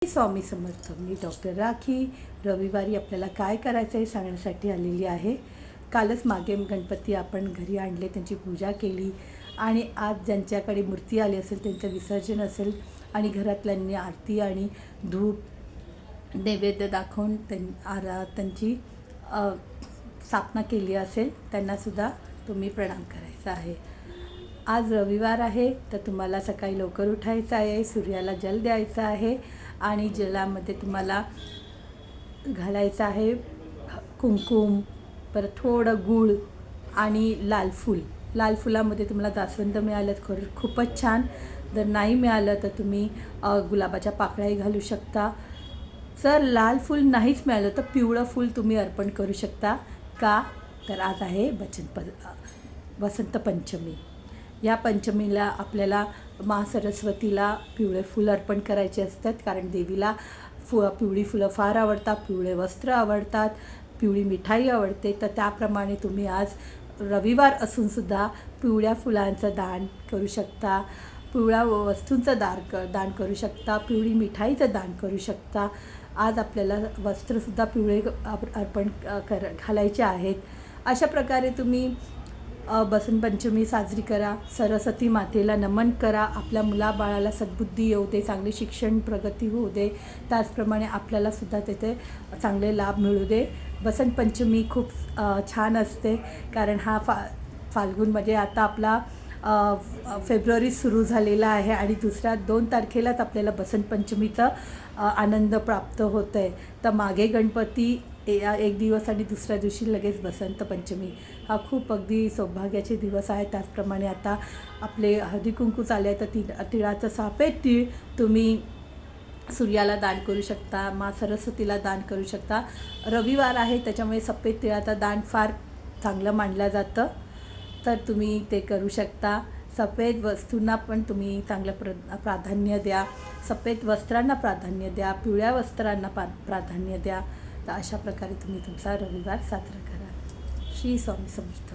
स्वामी समर्थ. मी doctor rakhi रविवारी आपल्याला काय करायचं आहे सांगण्यासाठी आलेली आहे. कालच मागे गणपती आपण घरी आणले, त्यांची पूजा केली आणि आज ज्यांच्याकडे मूर्ती आली असेल त्यांचं विसर्जन असेल आणि घरातल्यांनी आरती आणि धूप नैवेद्य दाखवून त्यांची स्थापना केली असेल त्यांनासुद्धा तुम्ही प्रणाम करायचा आहे. आज रविवार आहे तर तुम्हाला सकाळी लवकर उठायचं आहे, सूर्याला जल द्यायचं आहे आणि जलामध्ये तुम्हाला घालायचं आहे कुंकुम, परत थोडं गूळ आणि लाल फूल. लाल फुलामध्ये तुम्हाला जास्वंद मिळालं तर खूपच छान, जर नाही मिळालं तर तुम्ही गुलाबाच्या पाकळ्याही घालू शकता. जर लाल फूल नाहीच मिळालं तर पिवळं फूल तुम्ही अर्पण करू शकता. का तर आज आहे वसंत पंचमी. या पंचमीला आपल्याला सरस्वतीला पिवळे फूल अर्पण करायचे असतात, कारण देवीला पिवळी फुलं फार आवडतात, पिवळे वस्त्र आवडतात, पिवळी मिठाई आवडते. तर त्याप्रमाणे तुम्ही आज रविवार असूनसुद्धा पिवळ्या फुलांचं दान करू शकता, पिवळ्या वस्तूंचं दान करू शकता, पिवळी मिठाईचं दान करू शकता. आज आपल्याला वस्त्रसुद्धा पिवळे अर्पण घालायचे आहेत. अशा प्रकारे तुम्ही बसंत पंचमी साजरी करा. सरस्वती मातेला नमन करा. आपल्या मुलाबाळाला सद्बुद्धी येऊ दे, चांगले शिक्षण प्रगती होऊ दे, त्याचप्रमाणे आपल्यालासुद्धा तिथे चांगले लाभ मिळू दे. बसंत पंचमी खूप छान असते, कारण हा फाल्गुन म्हणजे आता आपला फेब्रुवारी सुरू झालेला आहे आणि दुसऱ्या 2 तारखेलाच आपल्याला बसंत पंचमीचा आनंद प्राप्त होतं आहे. तर मागे गणपती एक दिवस आणि दुसऱ्या दिवशी लगेच बसंत पंचमी. हा खूप अगदी सौभाग्याचे दिवस आहे. त्याचप्रमाणे आता आपले हळदी कुंकू चालले आहे, तर तिळाचं सफेद तीळ तुम्ही सूर्याला दान करू शकता, सरस्वतीला दान करू शकता. रविवार आहे त्याच्यामुळे सफेद तिळाचं दान फार चांगलं मानलं जातं, तर तुम्ही ते करू शकता. सफेद वस्तूंना पण तुम्ही चांगलं प्राधान्य द्या, सफेद वस्त्रांना प्राधान्य द्या, पिवळ्या वस्त्रांना प्राधान्य द्या. तर अशा प्रकारे तुम्ही तुमचा रविवार साजरा करा. श्री स्वामी समर्थ.